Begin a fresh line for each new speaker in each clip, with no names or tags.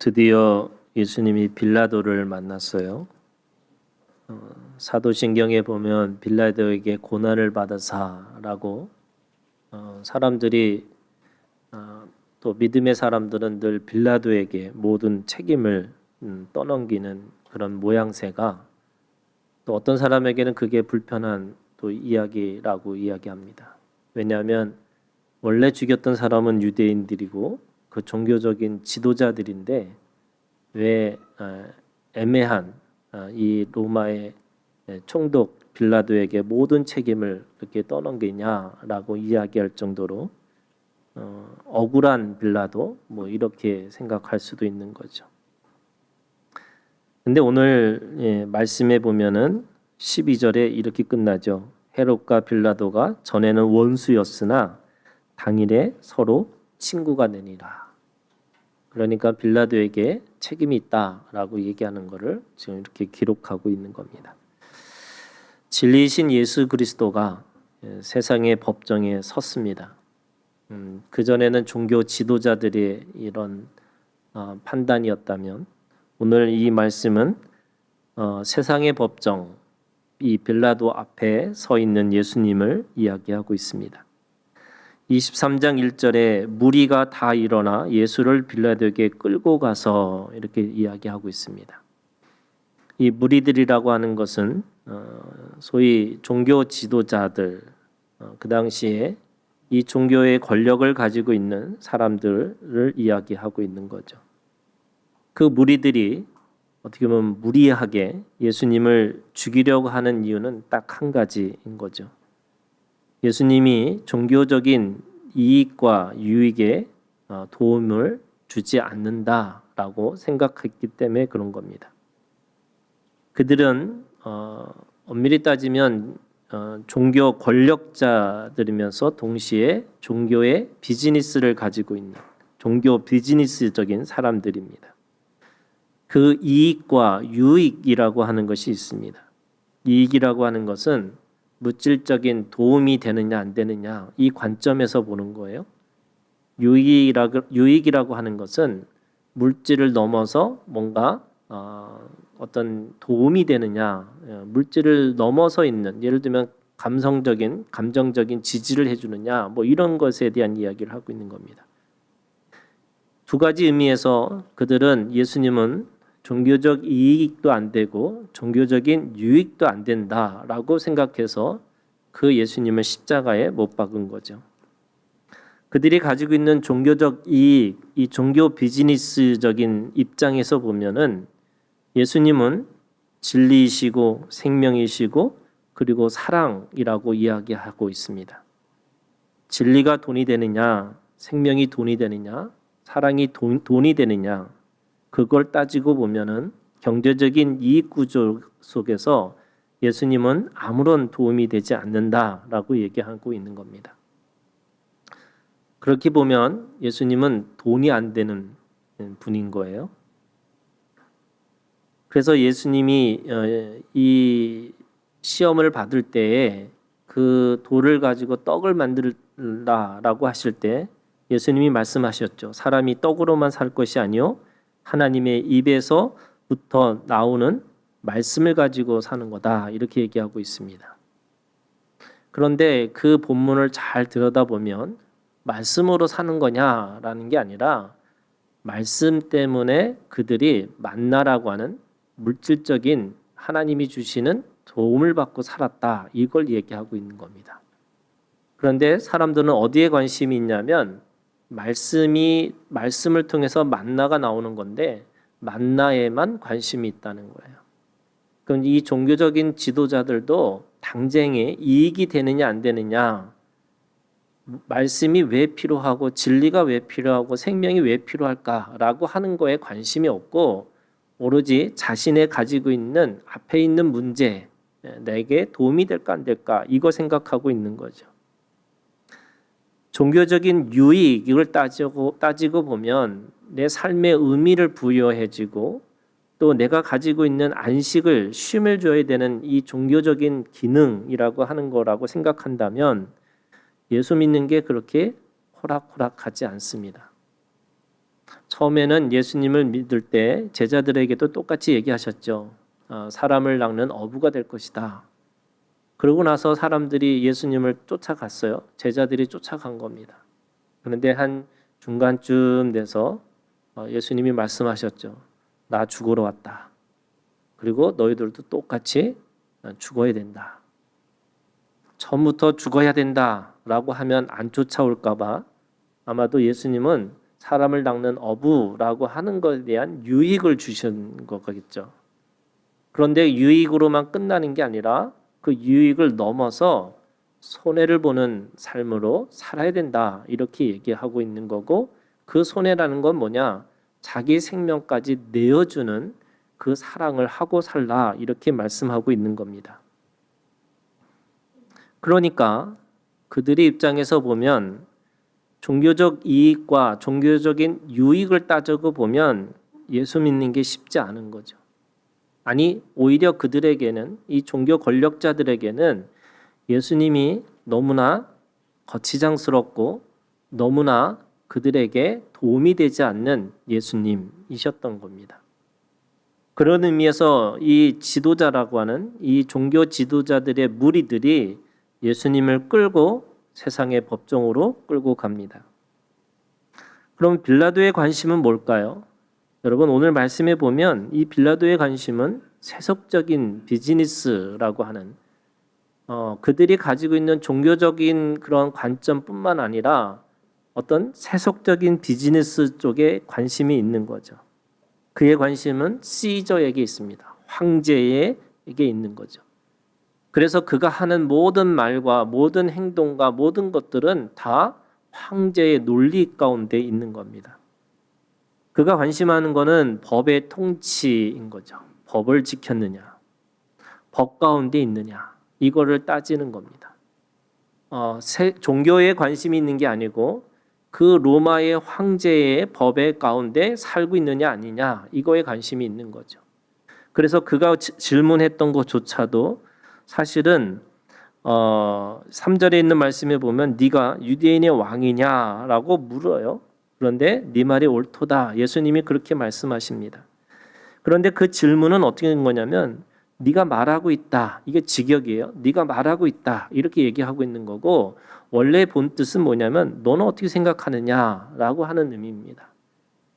드디어 예수님이 빌라도를 만났어요. 사도신경에 보면 빌라도에게 고난을 받으사라고 사람들이 또 믿음의 사람들은 늘 빌라도에게 모든 책임을 떠넘기는 그런 모양새가 또 어떤 사람에게는 그게 불편한 또 이야기라고 이야기합니다. 왜냐하면 원래 죽였던 사람은 유대인들이고 그 종교적인 지도자들인데 왜 애매한 이 로마의 총독 빌라도에게 모든 책임을 그렇게 떠넘기냐라고 이야기할 정도로 억울한 빌라도 뭐 이렇게 생각할 수도 있는 거죠. 근데 오늘 말씀에 보면은 12절에 이렇게 끝나죠. 헤롯과 빌라도가 전에는 원수였으나 당일에 서로 친구가 되니라. 그러니까 빌라도에게 책임이 있다라고 얘기하는 것을 지금 이렇게 기록하고 있는 겁니다. 진리이신 예수 그리스도가 세상의 법정에 섰습니다. 그전에는 종교 지도자들의 이런 판단이었다면 오늘 이 말씀은 세상의 법정, 이 빌라도 앞에 서 있는 예수님을 이야기하고 있습니다. 23장 1절에 무리가 다 일어나 예수를 빌라도에게 끌고 가서 이렇게 이야기하고 있습니다. 이 무리들이라고 하는 것은 소위 종교 지도자들, 그 당시에 이 종교의 권력을 가지고 있는 사람들을 이야기하고 있는 거죠. 그 무리들이 어떻게 보면 무리하게 예수님을 죽이려고 하는 이유는 딱 한 가지인 거죠. 예수님이 종교적인 이익과 유익에 도움을 주지 않는다라고 생각했기 때문에 그런 겁니다. 그들은 엄밀히 따지면 종교 권력자들이면서 동시에 종교의 비즈니스를 가지고 있는 종교 비즈니스적인 사람들입니다. 그 이익과 유익이라고 하는 것이 있습니다. 이익이라고 하는 것은 물질적인 도움이 되느냐 안 되느냐 이 관점에서 보는 거예요. 유익이라고 하는 것은 물질을 넘어서 뭔가 어떤 도움이 되느냐, 물질을 넘어서 있는, 예를 들면 감정적인 지지를 해주느냐, 뭐 이런 것에 대한 이야기를 하고 있는 겁니다. 두 가지 의미에서 그들은 예수님은 종교적 이익도 안 되고 종교적인 유익도 안 된다라고 생각해서 그 예수님을 십자가에 못 박은 거죠. 그들이 가지고 있는 종교적 이익, 이 종교 비즈니스적인 입장에서 보면은 예수님은 진리이시고 생명이시고 그리고 사랑이라고 이야기하고 있습니다. 진리가 돈이 되느냐, 생명이 돈이 되느냐, 사랑이 돈이 되느냐, 그걸 따지고 보면은 경제적인 이익 구조 속에서 예수님은 아무런 도움이 되지 않는다라고 얘기하고 있는 겁니다. 그렇게 보면 예수님은 돈이 안 되는 분인 거예요. 그래서 예수님이 이 시험을 받을 때에 그 돌을 가지고 떡을 만들라라고 하실 때 예수님이 말씀하셨죠. 사람이 떡으로만 살 것이 아니요 하나님의 입에서부터 나오는 말씀을 가지고 사는 거다 이렇게 얘기하고 있습니다. 그런데 그 본문을 잘 들여다보면 말씀으로 사는 거냐라는 게 아니라 말씀 때문에 그들이 만나라고 하는 물질적인 하나님이 주시는 도움을 받고 살았다 이걸 얘기하고 있는 겁니다. 그런데 사람들은 어디에 관심이 있냐면 말씀을 통해서 만나가 나오는 건데 만나에만 관심이 있다는 거예요. 그럼 이 종교적인 지도자들도 당장에 이익이 되느냐 안 되느냐, 말씀이 왜 필요하고 진리가 왜 필요하고 생명이 왜 필요할까라고 하는 거에 관심이 없고 오로지 자신의 가지고 있는 앞에 있는 문제, 내게 도움이 될까 안 될까 이거 생각하고 있는 거죠. 종교적인 유익 이걸 따지고 보면 내 삶의 의미를 부여해지고 또 내가 가지고 있는 안식을 쉼을 줘야 되는 이 종교적인 기능이라고 하는 거라고 생각한다면 예수 믿는 게 그렇게 호락호락하지 않습니다. 처음에는 예수님을 믿을 때 제자들에게도 똑같이 얘기하셨죠. 사람을 낚는 어부가 될 것이다. 그러고 나서 사람들이 예수님을 쫓아갔어요. 제자들이 쫓아간 겁니다. 그런데 한 중간쯤 돼서 예수님이 말씀하셨죠. 나 죽으러 왔다. 그리고 너희들도 똑같이 죽어야 된다. 처음부터 죽어야 된다라고 하면 안 쫓아올까 봐 아마도 예수님은 사람을 낚는 어부라고 하는 것에 대한 유익을 주신 거겠죠. 그런데 유익으로만 끝나는 게 아니라 그 유익을 넘어서 손해를 보는 삶으로 살아야 된다 이렇게 얘기하고 있는 거고, 그 손해라는 건 뭐냐? 자기 생명까지 내어주는 그 사랑을 하고 살라 이렇게 말씀하고 있는 겁니다. 그러니까 그들의 입장에서 보면 종교적 이익과 종교적인 유익을 따지고 보면 예수 믿는 게 쉽지 않은 거죠. 아니 오히려 그들에게는, 이 종교 권력자들에게는 예수님이 너무나 거치장스럽고 너무나 그들에게 도움이 되지 않는 예수님이셨던 겁니다. 그런 의미에서 이 지도자라고 하는 이 종교 지도자들의 무리들이 예수님을 끌고 세상의 법정으로 끌고 갑니다. 그럼 빌라도의 관심은 뭘까요? 여러분 오늘 말씀에 보면 이 빌라도의 관심은 세속적인 비즈니스라고 하는 그들이 가지고 있는 종교적인 그런 관점뿐만 아니라 어떤 세속적인 비즈니스 쪽에 관심이 있는 거죠. 그의 관심은 시저에게 있습니다. 황제에게 있는 거죠. 그래서 그가 하는 모든 말과 모든 행동과 모든 것들은 다 황제의 논리 가운데 있는 겁니다. 그가 관심하는 것은 법의 통치인 거죠. 법을 지켰느냐, 법 가운데 있느냐, 이거를 따지는 겁니다. 종교에 관심이 있는 게 아니고 그 로마의 황제의 법의 가운데 살고 있느냐 아니냐, 이거에 관심이 있는 거죠. 그래서 그가 질문했던 것조차도 사실은 3절에 있는 말씀에 보면 네가 유대인의 왕이냐라고 물어요. 그런데 네 말이 옳도다. 예수님이 그렇게 말씀하십니다. 그런데 그 질문은 어떻게 된 거냐면 네가 말하고 있다. 이게 직역이에요. 네가 말하고 있다. 이렇게 얘기하고 있는 거고, 원래 본 뜻은 뭐냐면 너는 어떻게 생각하느냐라고 하는 의미입니다.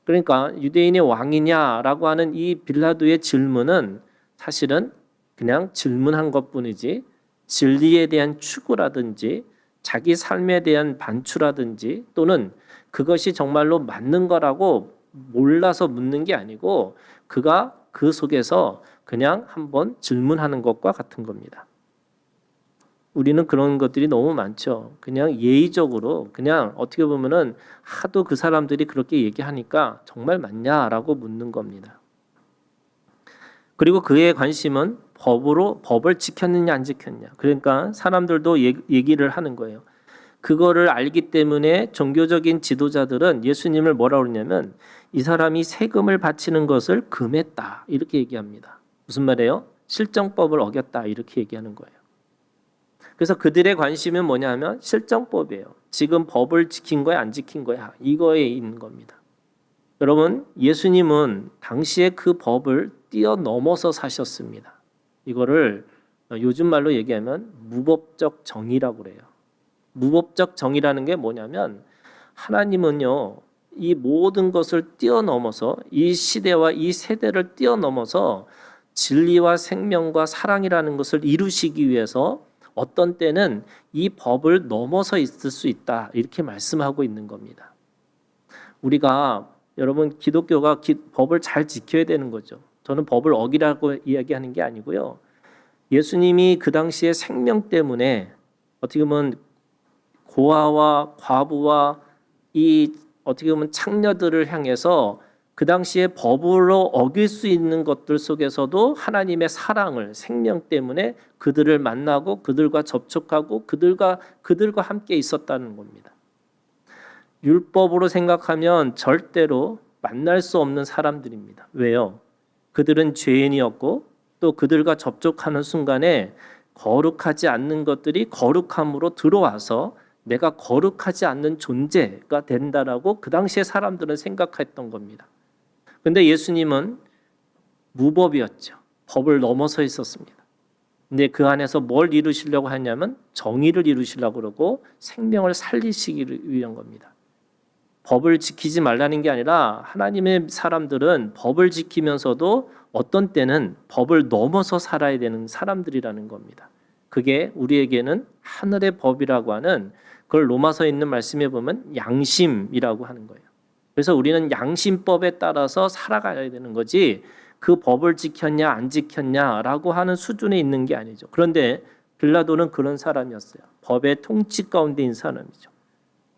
그러니까 유대인의 왕이냐라고 하는 이 빌라도의 질문은 사실은 그냥 질문한 것뿐이지 진리에 대한 추구라든지 자기 삶에 대한 반추라든지 또는 그것이 정말로 맞는 거라고 몰라서 묻는 게 아니고 그가 그 속에서 그냥 한번 질문하는 것과 같은 겁니다. 우리는 그런 것들이 너무 많죠. 그냥 예의적으로 그냥 어떻게 보면은 하도 그 사람들이 그렇게 얘기하니까 정말 맞냐라고 묻는 겁니다. 그리고 그의 관심은 법을 지켰느냐 안 지켰냐. 그러니까 사람들도 얘기를 하는 거예요. 그거를 알기 때문에 종교적인 지도자들은 예수님을 뭐라고 그러냐면 이 사람이 세금을 바치는 것을 금했다 이렇게 얘기합니다. 무슨 말이에요? 실정법을 어겼다 이렇게 얘기하는 거예요. 그래서 그들의 관심은 뭐냐면 실정법이에요. 지금 법을 지킨 거야 안 지킨 거야 이거에 있는 겁니다. 여러분 예수님은 당시에 그 법을 뛰어넘어서 사셨습니다. 이거를 요즘 말로 얘기하면 무법적 정의라고 그래요. 무법적 정의라는 게 뭐냐면 하나님은요 이 모든 것을 뛰어넘어서 이 시대와 이 세대를 뛰어넘어서 진리와 생명과 사랑이라는 것을 이루시기 위해서 어떤 때는 이 법을 넘어서 있을 수 있다 이렇게 말씀하고 있는 겁니다. 우리가 여러분 기독교가 법을 잘 지켜야 되는 거죠. 저는 법을 어기라고 이야기하는 게 아니고요. 예수님이 그 당시에 생명 때문에 어떻게 보면 고아와 과부와 이 어떻게 보면 창녀들을 향해서 그 당시에 법으로 어길 수 있는 것들 속에서도 하나님의 사랑을 생명 때문에 그들을 만나고 그들과 접촉하고 그들과 함께 있었다는 겁니다. 율법으로 생각하면 절대로 만날 수 없는 사람들입니다. 왜요? 그들은 죄인이었고 또 그들과 접촉하는 순간에 거룩하지 않는 것들이 거룩함으로 들어와서 내가 거룩하지 않는 존재가 된다라고 그 당시에 사람들은 생각했던 겁니다. 근데 예수님은 무법이었죠. 법을 넘어서 있었습니다. 근데 그 안에서 뭘 이루시려고 하냐면 정의를 이루시려고 그러고 생명을 살리시기 위한 겁니다. 법을 지키지 말라는 게 아니라 하나님의 사람들은 법을 지키면서도 어떤 때는 법을 넘어서 살아야 되는 사람들이라는 겁니다. 그게 우리에게는 하늘의 법이라고 하는, 그걸 로마서에 있는 말씀에 보면 양심이라고 하는 거예요. 그래서 우리는 양심법에 따라서 살아가야 되는 거지 그 법을 지켰냐 안 지켰냐라고 하는 수준에 있는 게 아니죠. 그런데 빌라도는 그런 사람이었어요. 법의 통치 가운데 있는 사람이죠.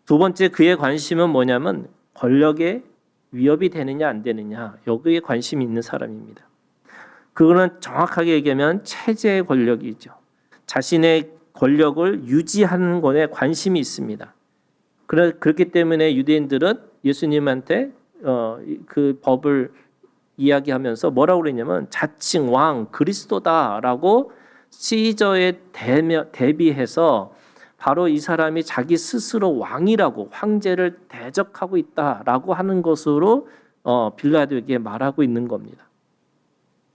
두 번째, 그의 관심은 뭐냐면 권력에 위협이 되느냐 안 되느냐, 여기에 관심이 있는 사람입니다. 그거는 정확하게 얘기하면 체제의 권력이죠. 자신의 권력을 유지하는 것에 관심이 있습니다. 그렇기 때문에 유대인들은 예수님한테 그 법을 이야기하면서 뭐라고 그랬냐면 자칭 왕 그리스도다라고 시저에 대비해서 바로 이 사람이 자기 스스로 왕이라고, 황제를 대적하고 있다라고 하는 것으로 빌라도에게 말하고 있는 겁니다.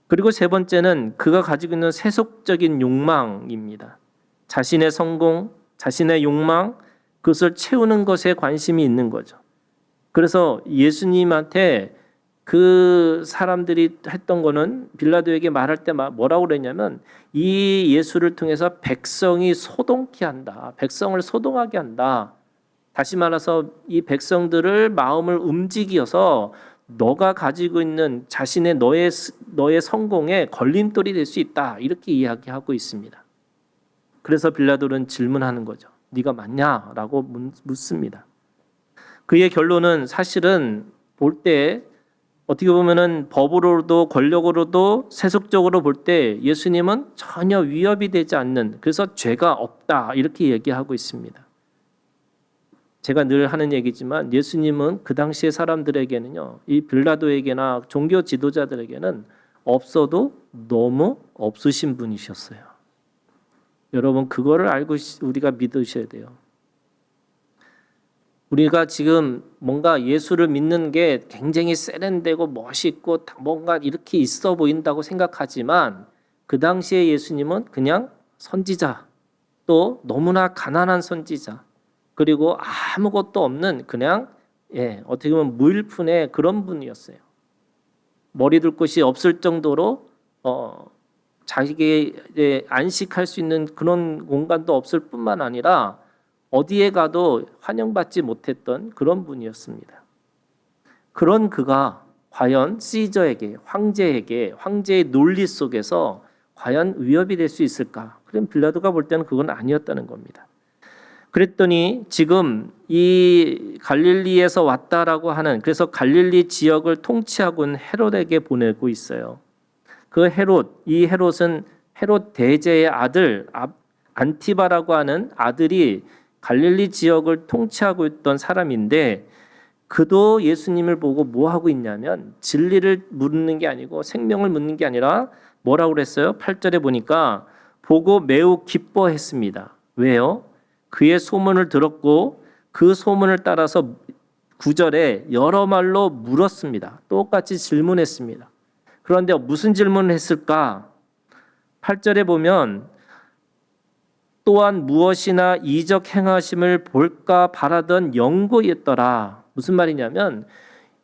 그리고 세 번째는 그가 가지고 있는 세속적인 욕망입니다. 자신의 성공, 자신의 욕망, 그것을 채우는 것에 관심이 있는 거죠. 그래서 예수님한테 그 사람들이 했던 거는 빌라도에게 말할 때 뭐라고 그랬냐면 이 예수를 통해서 백성이 소동케 한다. 백성을 소동하게 한다. 다시 말해서 이 백성들을 마음을 움직여서 너가 가지고 있는 자신의 너의 성공에 걸림돌이 될 수 있다. 이렇게 이야기하고 있습니다. 그래서 빌라도는 질문하는 거죠. 네가 맞냐라고 묻습니다. 그의 결론은 사실은 볼 때 어떻게 보면은 법으로도 권력으로도 세속적으로 볼 때 예수님은 전혀 위협이 되지 않는, 그래서 죄가 없다 이렇게 얘기하고 있습니다. 제가 늘 하는 얘기지만 예수님은 그 당시의 사람들에게는요, 이 빌라도에게나 종교 지도자들에게는 없어도 너무 없으신 분이셨어요. 여러분 그거를 알고 우리가 믿으셔야 돼요. 우리가 지금 뭔가 예수를 믿는 게 굉장히 세련되고 멋있고 뭔가 이렇게 있어 보인다고 생각하지만 그 당시에 예수님은 그냥 선지자, 또 너무나 가난한 선지자, 그리고 아무것도 없는 그냥 어떻게 보면 무일푼의 그런 분이었어요. 머리 둘 곳이 없을 정도로 자기의 안식할 수 있는 그런 공간도 없을 뿐만 아니라 어디에 가도 환영받지 못했던 그런 분이었습니다. 그런 그가 과연 시저에게, 황제의 논리 속에서 과연 위협이 될 수 있을까? 그럼 빌라도가 볼 때는 그건 아니었다는 겁니다. 그랬더니 지금 이 갈릴리에서 왔다라고 하는, 그래서 갈릴리 지역을 통치하고 있는 헤롯에게 보내고 있어요. 그 이 헤롯은 헤롯 대제의 아들 안티바라고 하는 아들이 갈릴리 지역을 통치하고 있던 사람인데, 그도 예수님을 보고 뭐 하고 있냐면 진리를 묻는 게 아니고 생명을 묻는 게 아니라 뭐라고 그랬어요? 8절에 보니까 보고 매우 기뻐했습니다. 왜요? 그의 소문을 들었고 그 소문을 따라서 9절에 여러 말로 물었습니다. 똑같이 질문했습니다. 그런데 무슨 질문을 했을까? 8절에 보면 또한 무엇이나 이적 행하심을 볼까 바라던 영고였더라. 무슨 말이냐면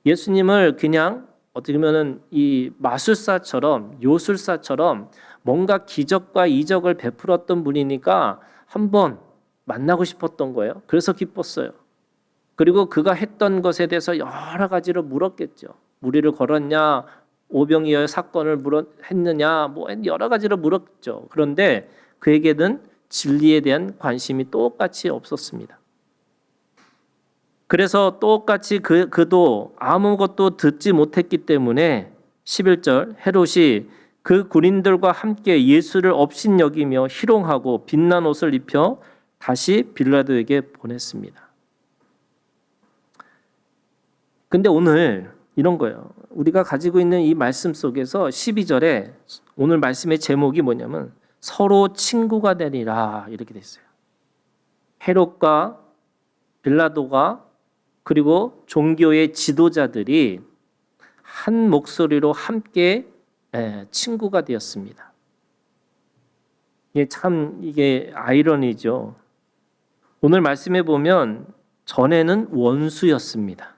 예수님을 그냥 어떻게 보면은 이 마술사처럼, 요술사처럼 뭔가 기적과 이적을 베풀었던 분이니까 한번 만나고 싶었던 거예요. 그래서 기뻤어요. 그리고 그가 했던 것에 대해서 여러 가지로 물었겠죠. 무리를 걸었냐, 오병이어 사건을 했느냐, 뭐 여러 가지로 물었죠. 그런데 그에게는 진리에 대한 관심이 똑같이 없었습니다. 그래서 똑같이 그도 아무것도 듣지 못했기 때문에 11절 헤롯이 그 군인들과 함께 예수를 업신여기며 희롱하고 빛난 옷을 입혀 다시 빌라도에게 보냈습니다. 근데 오늘 이런 거예요. 우리가 가지고 있는 이 말씀 속에서 12절에 오늘 말씀의 제목이 뭐냐면 서로 친구가 되리라 이렇게 됐어요. 헤롯과 빌라도가 그리고 종교의 지도자들이 한 목소리로 함께 친구가 되었습니다. 이게 아이러니죠. 오늘 말씀해 보면 전에는 원수였습니다.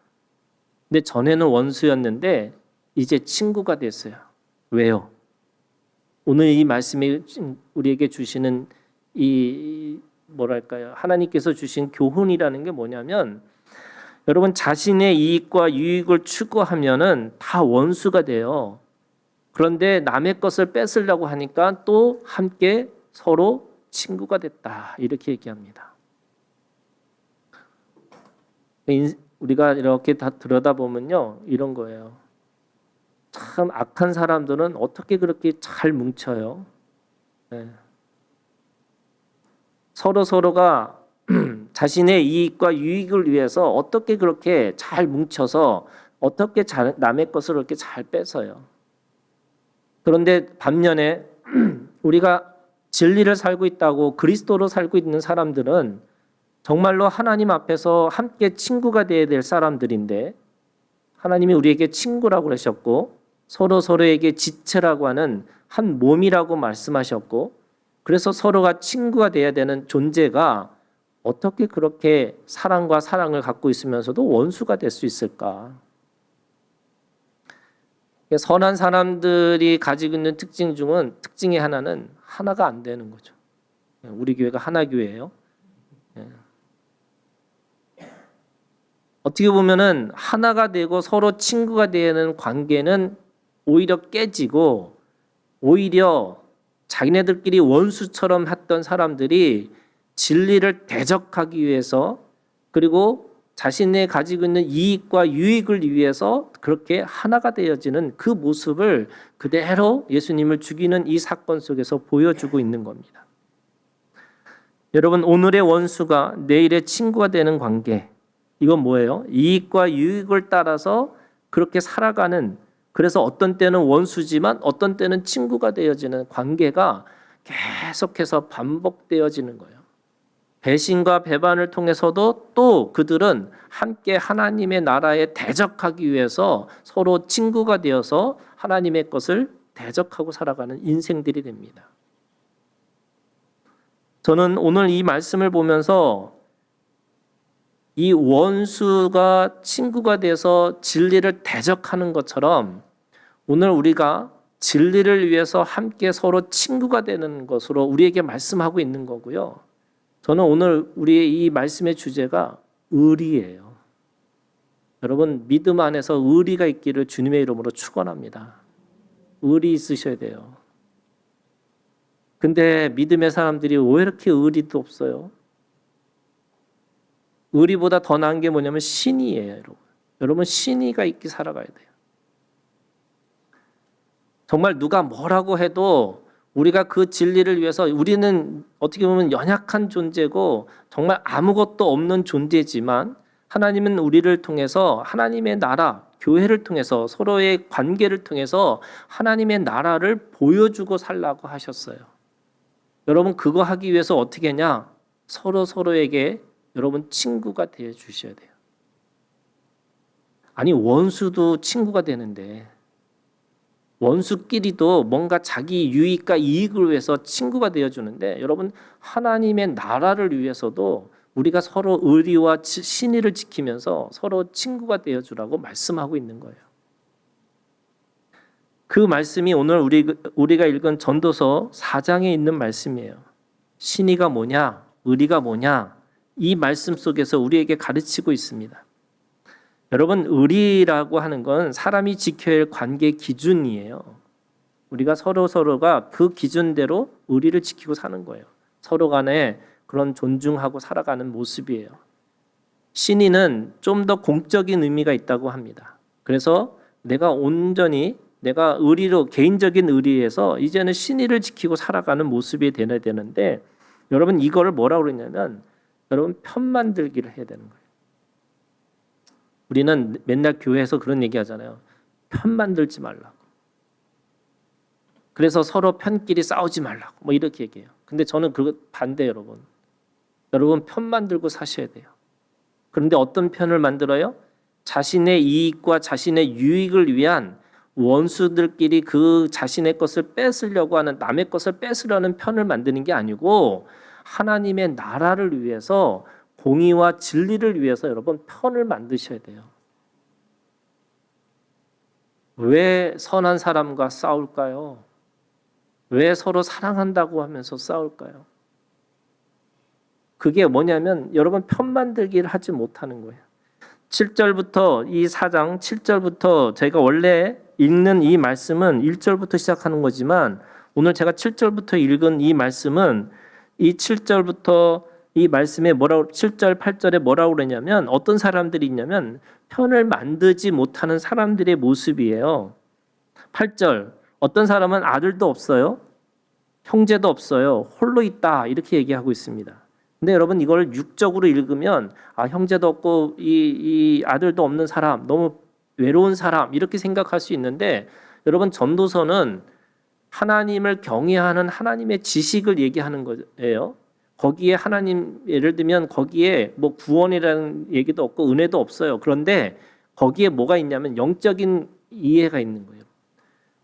근데 전에는 원수였는데 이제 친구가 됐어요. 왜요? 오늘 이 말씀이 우리에게 주시는 이 뭐랄까요? 하나님께서 주신 교훈이라는 게 뭐냐면 여러분 자신의 이익과 유익을 추구하면은 다 원수가 돼요. 그런데 남의 것을 뺏으려고 하니까 또 함께 서로 친구가 됐다. 이렇게 얘기합니다. 우리가 이렇게 다 들여다보면요. 이런 거예요. 참 악한 사람들은 어떻게 그렇게 잘 뭉쳐요? 네. 서로가 자신의 이익과 유익을 위해서 어떻게 그렇게 잘 뭉쳐서 어떻게 남의 것을 그렇게 잘 뺏어요. 그런데 반면에 우리가 진리를 살고 있다고 그리스도로 살고 있는 사람들은 정말로 하나님 앞에서 함께 친구가 되어야 될 사람들인데 하나님이 우리에게 친구라고 하셨고 서로에게 지체라고 하는 한 몸이라고 말씀하셨고 그래서 서로가 친구가 되어야 되는 존재가 어떻게 그렇게 사랑과 사랑을 갖고 있으면서도 원수가 될 수 있을까? 선한 사람들이 가지고 있는 특징의 하나는 하나가 안 되는 거죠. 우리 교회가 하나 교회예요. 어떻게 보면은 하나가 되고 서로 친구가 되는 관계는 오히려 깨지고 오히려 자기네들끼리 원수처럼 했던 사람들이 진리를 대적하기 위해서 그리고 자신의 가지고 있는 이익과 유익을 위해서 그렇게 하나가 되어지는 그 모습을 그대로 예수님을 죽이는 이 사건 속에서 보여주고 있는 겁니다. 여러분 오늘의 원수가 내일의 친구가 되는 관계 이건 뭐예요? 이익과 유익을 따라서 그렇게 살아가는 그래서 어떤 때는 원수지만 어떤 때는 친구가 되어지는 관계가 계속해서 반복되어지는 거예요. 배신과 배반을 통해서도 또 그들은 함께 하나님의 나라에 대적하기 위해서 서로 친구가 되어서 하나님의 것을 대적하고 살아가는 인생들이 됩니다. 저는 오늘 이 말씀을 보면서 이 원수가 친구가 돼서 진리를 대적하는 것처럼 오늘 우리가 진리를 위해서 함께 서로 친구가 되는 것으로 우리에게 말씀하고 있는 거고요. 저는 오늘 우리의 이 말씀의 주제가 의리예요. 여러분 믿음 안에서 의리가 있기를 주님의 이름으로 축원합니다. 의리 있으셔야 돼요. 근데 믿음의 사람들이 왜 이렇게 의리도 없어요? 의리보다 더 나은 게 뭐냐면 신의예요, 여러분. 여러분 신의가 있게 살아가야 돼요. 정말 누가 뭐라고 해도 우리가 그 진리를 위해서 우리는 어떻게 보면 연약한 존재고 정말 아무것도 없는 존재지만 하나님은 우리를 통해서 하나님의 나라, 교회를 통해서 서로의 관계를 통해서 하나님의 나라를 보여주고 살라고 하셨어요. 여러분 그거 하기 위해서 어떻게 하냐? 서로에게 여러분 친구가 되어 주셔야 돼요. 아니 원수도 친구가 되는데 원수끼리도 뭔가 자기 유익과 이익을 위해서 친구가 되어주는데 여러분 하나님의 나라를 위해서도 우리가 서로 의리와 신의를 지키면서 서로 친구가 되어주라고 말씀하고 있는 거예요. 그 말씀이 오늘 우리가 읽은 전도서 4장에 있는 말씀이에요. 신의가 뭐냐? 의리가 뭐냐? 이 말씀 속에서 우리에게 가르치고 있습니다. 여러분 의리라고 하는 건 사람이 지켜야 할 관계 기준이에요. 우리가 서로가 그 기준대로 의리를 지키고 사는 거예요. 서로 간에 그런 존중하고 살아가는 모습이에요. 신의는 좀 더 공적인 의미가 있다고 합니다. 그래서 내가 온전히 내가 의리로 개인적인 의리에서 이제는 신의를 지키고 살아가는 모습이 되어야 되는데 여러분 이거를 뭐라고 그러냐면 여러분 편 만들기를 해야 되는 거예요. 우리는 맨날 교회에서 그런 얘기 하잖아요. 편 만들지 말라고. 그래서 서로 편끼리 싸우지 말라고. 뭐 이렇게 얘기해요. 근데 저는 그거 반대 여러분. 여러분 편 만들고 사셔야 돼요. 그런데 어떤 편을 만들어요? 자신의 이익과 자신의 유익을 위한 원수들끼리 그 자신의 것을 뺏으려고 하는, 남의 것을 뺏으려는 편을 만드는 게 아니고 하나님의 나라를 위해서, 공의와 진리를 위해서 여러분 편을 만드셔야 돼요. 왜 선한 사람과 싸울까요? 왜 서로 사랑한다고 하면서 싸울까요? 그게 뭐냐면 여러분 편 만들기를 하지 못하는 거예요. 7절부터 이 4장 7절부터 제가 원래 읽는 이 말씀은 1절부터 시작하는 거지만 오늘 제가 7절부터 읽은 이 말씀은 이 7절부터 이 말씀에 7절 8절에 뭐라고 그러냐면 어떤 사람들이 있냐면 편을 만들지 못하는 사람들의 모습이에요. 8절 어떤 사람은 아들도 없어요. 형제도 없어요. 홀로 있다. 이렇게 얘기하고 있습니다. 근데 여러분 이걸 육적으로 읽으면 형제도 없고 이 아들도 없는 사람, 너무 외로운 사람 이렇게 생각할 수 있는데 여러분 전도서는 하나님을 경외하는 하나님의 지식을 얘기하는 거예요. 거기에 하나님 예를 들면 거기에 뭐 구원이라는 얘기도 없고 은혜도 없어요. 그런데 거기에 뭐가 있냐면 영적인 이해가 있는 거예요.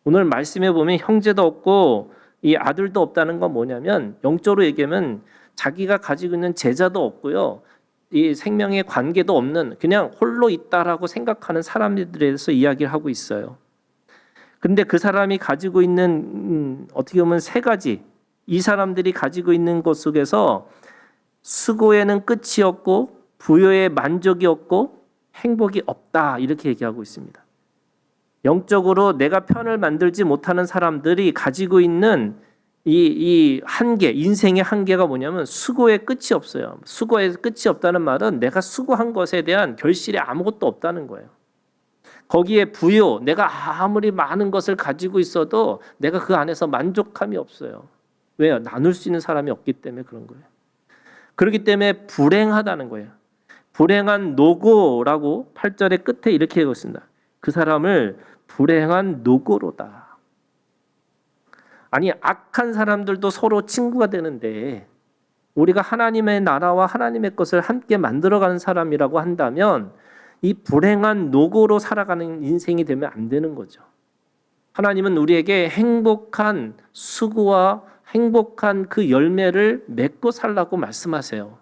오늘 말씀해 보면 형제도 없고 이 아들도 없다는 건 뭐냐면 영적으로 얘기하면 자기가 가지고 있는 제자도 없고요. 이 생명의 관계도 없는 그냥 홀로 있다라고 생각하는 사람들에 대해서 이야기를 하고 있어요. 근데 그 사람이 가지고 있는 어떻게 보면 세 가지, 이 사람들이 가지고 있는 것 속에서 수고에는 끝이 없고 부여에 만족이 없고 행복이 없다 이렇게 얘기하고 있습니다. 영적으로 내가 편을 만들지 못하는 사람들이 가지고 있는 이 한계, 인생의 한계가 뭐냐면 수고의 끝이 없어요. 수고의 끝이 없다는 말은 내가 수고한 것에 대한 결실이 아무것도 없다는 거예요. 거기에 부요, 내가 아무리 많은 것을 가지고 있어도 내가 그 안에서 만족함이 없어요. 왜요? 나눌 수 있는 사람이 없기 때문에 그런 거예요. 그렇기 때문에 불행하다는 거예요. 불행한 노고라고 8절의 끝에 이렇게 읽었습니다. 그 사람을 불행한 노고로다. 아니 악한 사람들도 서로 친구가 되는데 우리가 하나님의 나라와 하나님의 것을 함께 만들어가는 사람이라고 한다면 이 불행한 노고로 살아가는 인생이 되면 안 되는 거죠. 하나님은 우리에게 행복한 수고와 행복한 그 열매를 맺고 살라고 말씀하세요.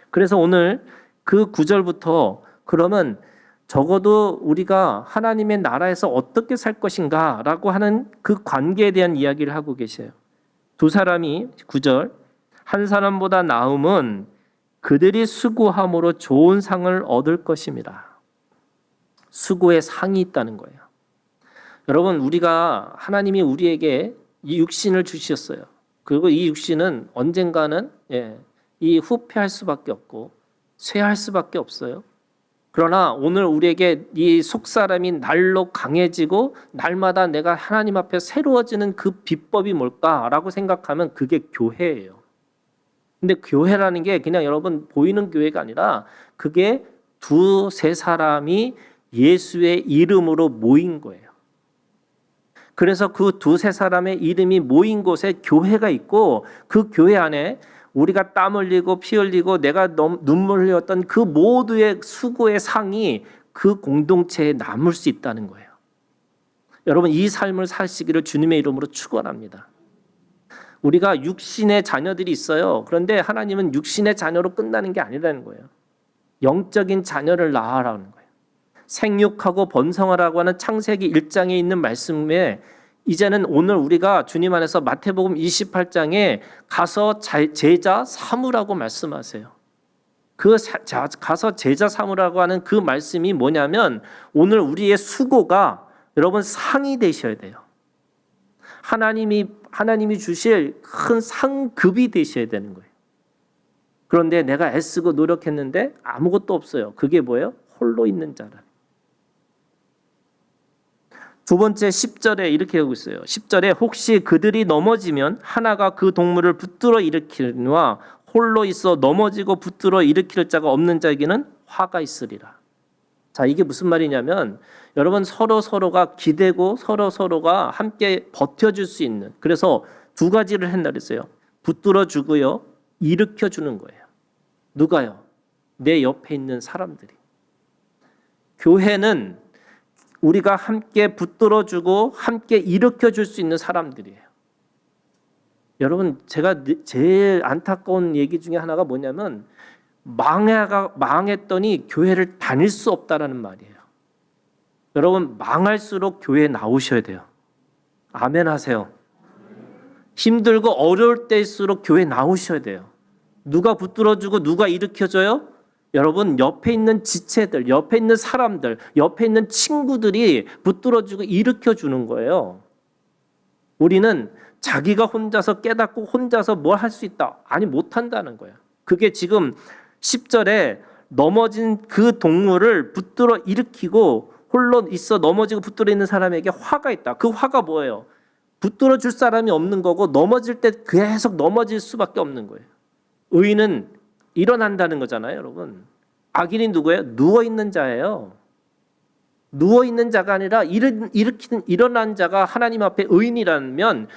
그래서 오늘 그 9절부터 그러면 적어도 우리가 하나님의 나라에서 어떻게 살 것인가 라고 하는 그 관계에 대한 이야기를 하고 계세요. 두 사람이 9절 한 사람보다 나음은 그들이 수고함으로 좋은 상을 얻을 것입니다. 수고의 상이 있다는 거예요. 여러분 우리가 하나님이 우리에게 이 육신을 주셨어요. 그리고 이 육신은 언젠가는 이 후퇴할 수밖에 없고 쇠할 수밖에 없어요. 그러나 오늘 우리에게 이 속사람이 날로 강해지고 날마다 내가 하나님 앞에 새로워지는 그 비법이 뭘까라고 생각하면 그게 교회예요. 근데 교회라는 게 그냥 여러분 보이는 교회가 아니라 그게 두세 사람이 예수의 이름으로 모인 거예요. 그래서 그 두세 사람의 이름이 모인 곳에 교회가 있고 그 교회 안에 우리가 땀 흘리고 피 흘리고 내가 눈물 흘렸던 그 모두의 수고의 상이 그 공동체에 남을 수 있다는 거예요. 여러분 이 삶을 사시기를 주님의 이름으로 축원합니다. 우리가 육신의 자녀들이 있어요. 그런데 하나님은 육신의 자녀로 끝나는 게 아니라는 거예요. 영적인 자녀를 낳으라는 거예요. 생육하고 번성하라고 하는 창세기 1장에 있는 말씀에 이제는 오늘 우리가 주님 안에서 마태복음 28장에 가서 제자 삼으라고 말씀하세요. 가서 제자 삼으라고 하는 그 말씀이 뭐냐면 오늘 우리의 수고가 여러분 상이 되셔야 돼요. 하나님이 주실 큰 상급이 되셔야 되는 거예요. 그런데 내가 애쓰고 노력했는데 아무것도 없어요. 그게 뭐예요? 홀로 있는 자라. 두 번째 10절에 이렇게 하고 있어요. 10절에 혹시 그들이 넘어지면 하나가 그 동물을 붙들어 일으키느니와 홀로 있어 넘어지고 붙들어 일으킬 자가 없는 자에게는 화가 있으리라. 자, 이게 무슨 말이냐면 여러분 서로가 기대고 서로가 함께 버텨줄 수 있는, 그래서 두 가지를 한다 그랬어요. 붙들어 주고요, 일으켜 주는 거예요. 누가요? 내 옆에 있는 사람들이. 교회는 우리가 함께 붙들어주고 함께 일으켜줄 수 있는 사람들이에요. 여러분, 제가 제일 안타까운 얘기 중에 하나가 뭐냐면 망했더니 교회를 다닐 수 없다라는 말이에요. 여러분, 망할수록 교회에 나오셔야 돼요. 아멘 하세요. 힘들고 어려울 때일수록 교회에 나오셔야 돼요. 누가 붙들어주고 누가 일으켜줘요? 여러분, 옆에 있는 지체들, 옆에 있는 사람들, 옆에 있는 친구들이 붙들어주고 일으켜주는 거예요. 우리는 자기가 혼자서 깨닫고 혼자서 뭘 할 수 있다. 아니, 못한다는 거예요. 그게 지금 10절에 넘어진 그 동물을 붙들어 일으키고 홀로 있어 넘어지고 붙들어 있는 사람에게 화가 있다. 그 화가 뭐예요? 붙들어 줄 사람이 없는 거고 넘어질 때 계속 넘어질 수밖에 없는 거예요. 의인은 일어난다는 거잖아요, 여러분. 악인이 누구예요? 누워 있는 자예요. 누워 있는 자가 아니라 일어난 자가 하나님 앞에 의인이라면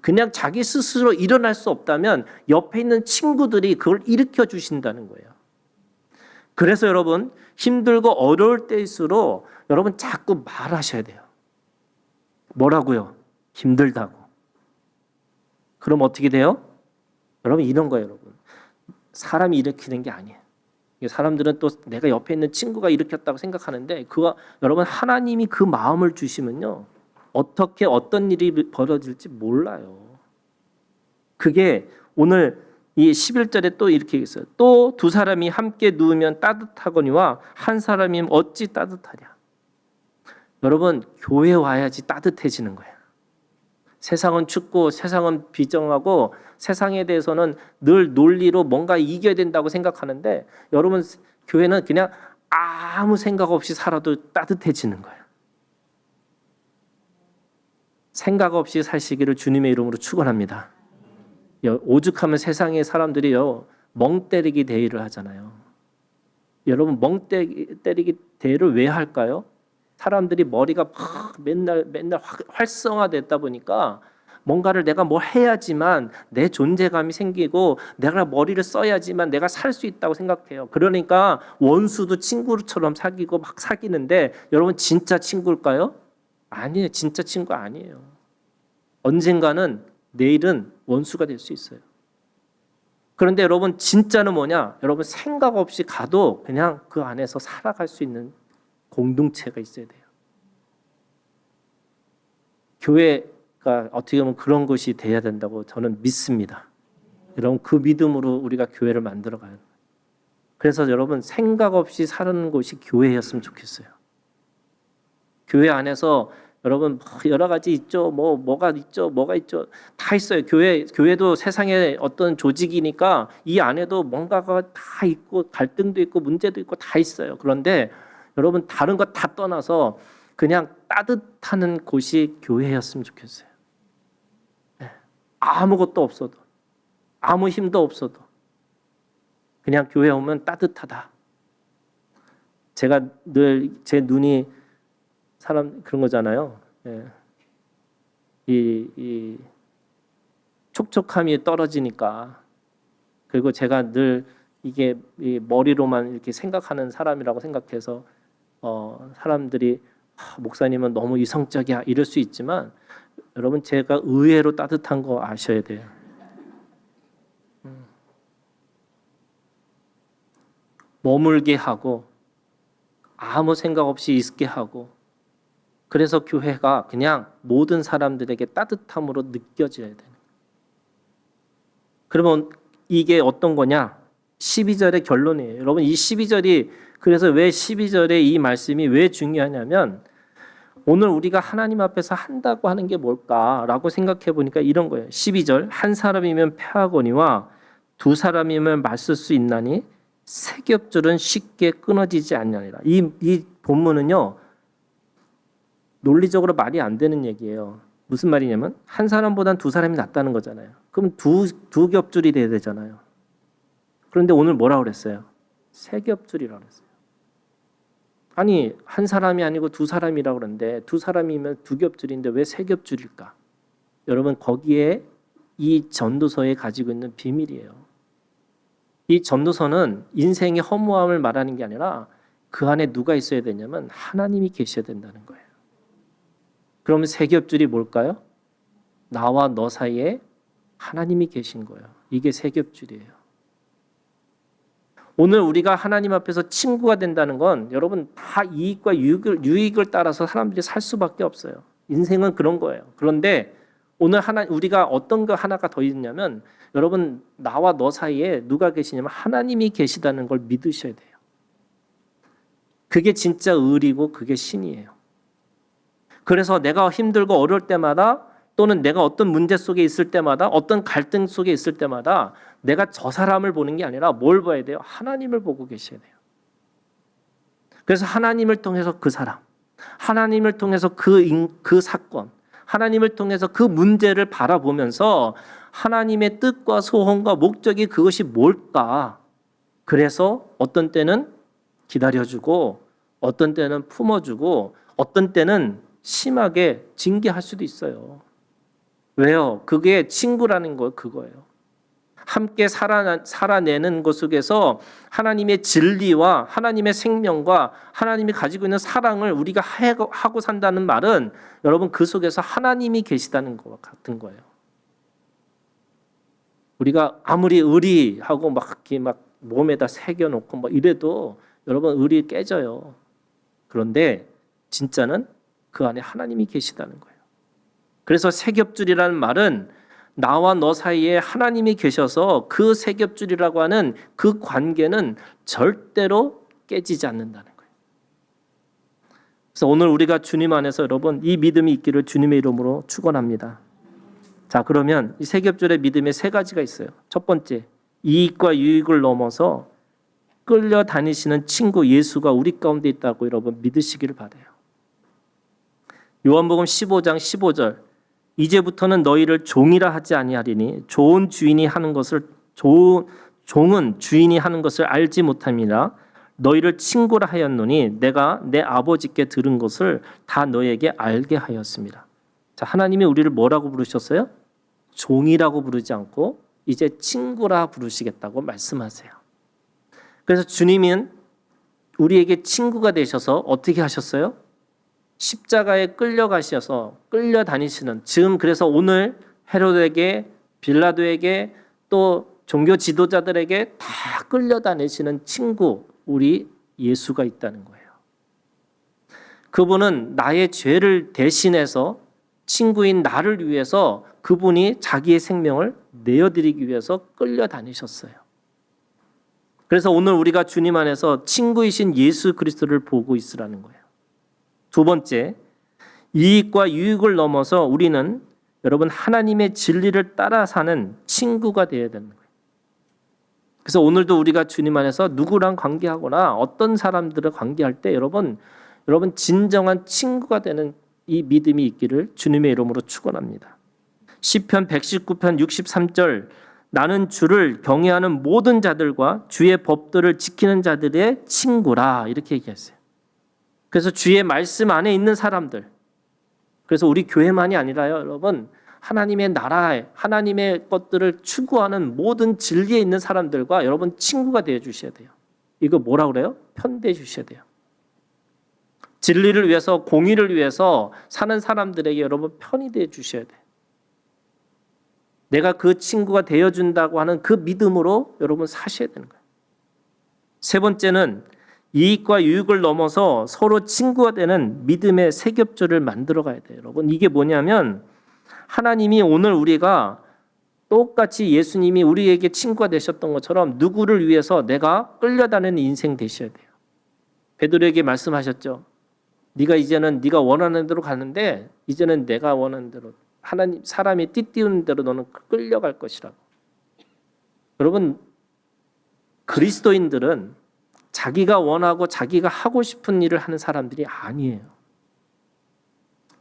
그냥 자기 스스로 일어날 수 없다면 옆에 있는 친구들이 그걸 일으켜 주신다는 거예요. 그래서 여러분, 힘들고 어려울 때일수록 여러분 자꾸 말하셔야 돼요. 뭐라고요? 힘들다고. 그럼 어떻게 돼요? 여러분, 이런 거예요, 여러분. 사람이 일으키는 게 아니에요. 사람들은 또 내가 옆에 있는 친구가 일으켰다고 생각하는데 그거 여러분, 하나님이 그 마음을 주시면요, 어떻게 어떤 일이 벌어질지 몰라요. 그게 오늘 이 11절에 또 이렇게 있어요. 또 두 사람이 함께 누우면 따뜻하거니와 한 사람이면 어찌 따뜻하랴. 여러분, 교회 와야지 따뜻해지는 거예요. 세상은 춥고 세상은 비정하고 세상에 대해서는 늘 논리로 뭔가 이겨야 된다고 생각하는데 여러분, 교회는 그냥 아무 생각 없이 살아도 따뜻해지는 거예요. 생각 없이 사시기를 주님의 이름으로 축원합니다. 오죽하면 세상의 사람들이요, 멍 때리기 대회를 하잖아요. 여러분, 멍 때리기 대회를 왜 할까요? 사람들이 머리가 막 맨날 활성화됐다 보니까 뭔가를 내가 뭐 해야지만 내 존재감이 생기고 내가 머리를 써야지만 내가 살 수 있다고 생각해요. 그러니까 원수도 친구처럼 사귀고 막 사귀는데 여러분, 진짜 친구일까요? 아니에요. 진짜 친구 아니에요. 언젠가는 내일은 원수가 될 수 있어요. 그런데 여러분, 진짜는 뭐냐? 여러분, 생각 없이 가도 그냥 그 안에서 살아갈 수 있는 공동체가 있어야 돼요. 교회가 어떻게 보면 그런 것이 돼야 된다고 저는 믿습니다. 여러분, 그 믿음으로 우리가 교회를 만들어 가요. 그래서 여러분, 생각 없이 사는 곳이 교회였으면 좋겠어요. 교회 안에서 여러분 여러 가지 있죠. 뭐가 있죠. 다 있어요. 교회도 세상의 어떤 조직이니까 이 안에도 뭔가가 다 있고 갈등도 있고 문제도 있고 다 있어요. 그런데 여러분, 다른 것 다 떠나서 그냥 따뜻한 곳이 교회였으면 좋겠어요. 아무것도 없어도, 아무 힘도 없어도 그냥 교회 오면 따뜻하다. 제가 늘 제 눈이 사람 그런 거잖아요. 이 촉촉함이 떨어지니까. 그리고 제가 늘 이게 이 머리로만 이렇게 생각하는 사람이라고 생각해서 사람들이 목사님은 너무 이성적이야 이럴 수 있지만 여러분, 제가 의외로 따뜻한 거 아셔야 돼요. 머물게 하고 아무 생각 없이 있게 하고, 그래서 교회가 그냥 모든 사람들에게 따뜻함으로 느껴져야 돼요. 그러면 이게 어떤 거냐? 12절의 결론이에요. 여러분, 이 12절이, 그래서 왜 12절에 이 말씀이 왜 중요하냐면 오늘 우리가 하나님 앞에서 한다고 하는 게 뭘까라고 생각해 보니까 이런 거예요. 12절, 한 사람이면 패하거니와 두 사람이면 맞설 수 있나니 세 겹줄은 쉽게 끊어지지 않느니라. 이 본문은요, 논리적으로 말이 안 되는 얘기예요. 무슨 말이냐면 한 사람보단 두 사람이 낫다는 거잖아요. 그럼 두 겹줄이 돼야 되잖아요. 그런데 오늘 뭐라고 그랬어요? 세 겹줄이라고 그랬어요. 아니, 한 사람이 아니고 두 사람이라고 그러는데 두 사람이면 두 겹줄인데 왜 세 겹줄일까? 여러분, 거기에 이 전도서에 가지고 있는 비밀이에요. 이 전도서는 인생의 허무함을 말하는 게 아니라 그 안에 누가 있어야 되냐면 하나님이 계셔야 된다는 거예요. 그러면 세 겹줄이 뭘까요? 나와 너 사이에 하나님이 계신 거예요. 이게 세 겹줄이에요. 오늘 우리가 하나님 앞에서 친구가 된다는 건 여러분 다 이익과 유익을 따라서 사람들이 살 수밖에 없어요. 인생은 그런 거예요. 그런데 오늘 우리가 어떤 거 하나가 더 있냐면 여러분 나와 너 사이에 누가 계시냐면 하나님이 계시다는 걸 믿으셔야 돼요. 그게 진짜 의리고 그게 신이에요. 그래서 내가 힘들고 어려울 때마다 또는 내가 어떤 문제 속에 있을 때마다 어떤 갈등 속에 있을 때마다 내가 저 사람을 보는 게 아니라 뭘 봐야 돼요? 하나님을 보고 계셔야 돼요. 그래서 하나님을 통해서 그 사람, 하나님을 통해서 그 사건, 하나님을 통해서 그 문제를 바라보면서 하나님의 뜻과 소원과 목적이 그것이 뭘까? 그래서 어떤 때는 기다려주고 어떤 때는 품어주고 어떤 때는 심하게 징계할 수도 있어요. 왜요? 그게 친구라는 거 그거예요. 함께 살아내는 것 속에서 하나님의 진리와 하나님의 생명과 하나님이 가지고 있는 사랑을 우리가 하고 산다는 말은 여러분 그 속에서 하나님이 계시다는 것 같은 거예요. 우리가 아무리 의리하고 막 몸에다 새겨놓고 뭐 이래도 여러분 의리 깨져요. 그런데 진짜는 그 안에 하나님이 계시다는 거예요. 그래서 세겹줄이라는 말은 나와 너 사이에 하나님이 계셔서 그 세겹줄이라고 하는 그 관계는 절대로 깨지지 않는다는 거예요. 그래서 오늘 우리가 주님 안에서 여러분 이 믿음이 있기를 주님의 이름으로 축원합니다. 자, 그러면 이 세겹줄의 믿음에 세 가지가 있어요. 첫 번째, 이익과 유익을 넘어서 끌려다니시는 친구 예수가 우리 가운데 있다고 여러분 믿으시기를 바라요. 요한복음 15장 15절 이제부터는 너희를 종이라 하지 아니하리니 종은 주인이 하는 것을 알지 못함이라 너희를 친구라 하였노니 내가 내 아버지께 들은 것을 다 너희에게 알게 하였습니다. 자, 하나님이 우리를 뭐라고 부르셨어요? 종이라고 부르지 않고 이제 친구라 부르시겠다고 말씀하세요. 그래서 주님은 우리에게 친구가 되셔서 어떻게 하셨어요? 십자가에 끌려가셔서 끌려다니시는 지금 그래서 오늘 헤롯에게 빌라도에게 또 종교 지도자들에게 다 끌려다니시는 친구 우리 예수가 있다는 거예요. 그분은 나의 죄를 대신해서 친구인 나를 위해서 그분이 자기의 생명을 내어드리기 위해서 끌려다니셨어요. 그래서 오늘 우리가 주님 안에서 친구이신 예수 그리스도를 보고 있으라는 거예요. 두 번째, 이익과 유익을 넘어서 우리는 여러분 하나님의 진리를 따라 사는 친구가 되어야 되는 거예요. 그래서 오늘도 우리가 주님 안에서 누구랑 관계하거나 어떤 사람들을 관계할 때 여러분 진정한 친구가 되는 이 믿음이 있기를 주님의 이름으로 축원합니다. 시편 119편 63절 나는 주를 경외하는 모든 자들과 주의 법들을 지키는 자들의 친구라 이렇게 얘기했어요. 그래서 주의 말씀 안에 있는 사람들 그래서 우리 교회만이 아니라요 여러분 하나님의 나라에 하나님의 것들을 추구하는 모든 진리에 있는 사람들과 여러분 친구가 되어 주셔야 돼요. 이거 뭐라 그래요? 편대해 주셔야 돼요. 진리를 위해서 공의를 위해서 사는 사람들에게 여러분 편이 되어 주셔야 돼요. 내가 그 친구가 되어준다고 하는 그 믿음으로 여러분 사셔야 되는 거예요. 세 번째는 이익과 유익을 넘어서 서로 친구가 되는 믿음의 세겹줄을 만들어 가야 돼요. 여러분 이게 뭐냐면 하나님이 오늘 우리가 똑같이 예수님이 우리에게 친구가 되셨던 것처럼 누구를 위해서 내가 끌려다니는 인생 되셔야 돼요. 베드로에게 말씀하셨죠. 네가 이제는 네가 원하는 대로 가는데 이제는 내가 원하는 대로 하나님 사람이 띠띠우는 대로 너는 끌려갈 것이라고. 여러분 그리스도인들은 자기가 원하고 자기가 하고 싶은 일을 하는 사람들이 아니에요.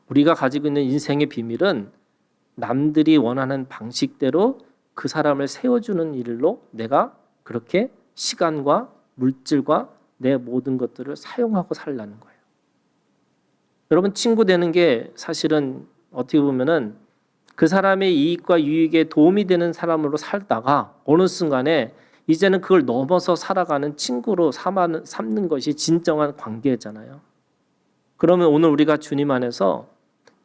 우리가 가지고 있는 인생의 비밀은 남들이 원하는 방식대로 그 사람을 세워주는 일로 내가 그렇게 시간과 물질과 내 모든 것들을 사용하고 살라는 거예요. 여러분 친구 되는 게 사실은 어떻게 보면은 그 사람의 이익과 유익에 도움이 되는 사람으로 살다가 어느 순간에 이제는 그걸 넘어서 살아가는 친구로 삼는 것이 진정한 관계잖아요. 그러면 오늘 우리가 주님 안에서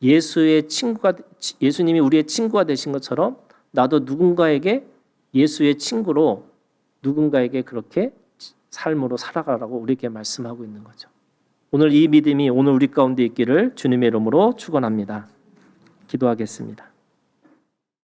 예수님이 우리의 친구가 되신 것처럼 나도 누군가에게 예수의 친구로 누군가에게 그렇게 삶으로 살아가라고 우리에게 말씀하고 있는 거죠. 오늘 이 믿음이 오늘 우리 가운데 있기를 주님의 이름으로 축원합니다. 기도하겠습니다.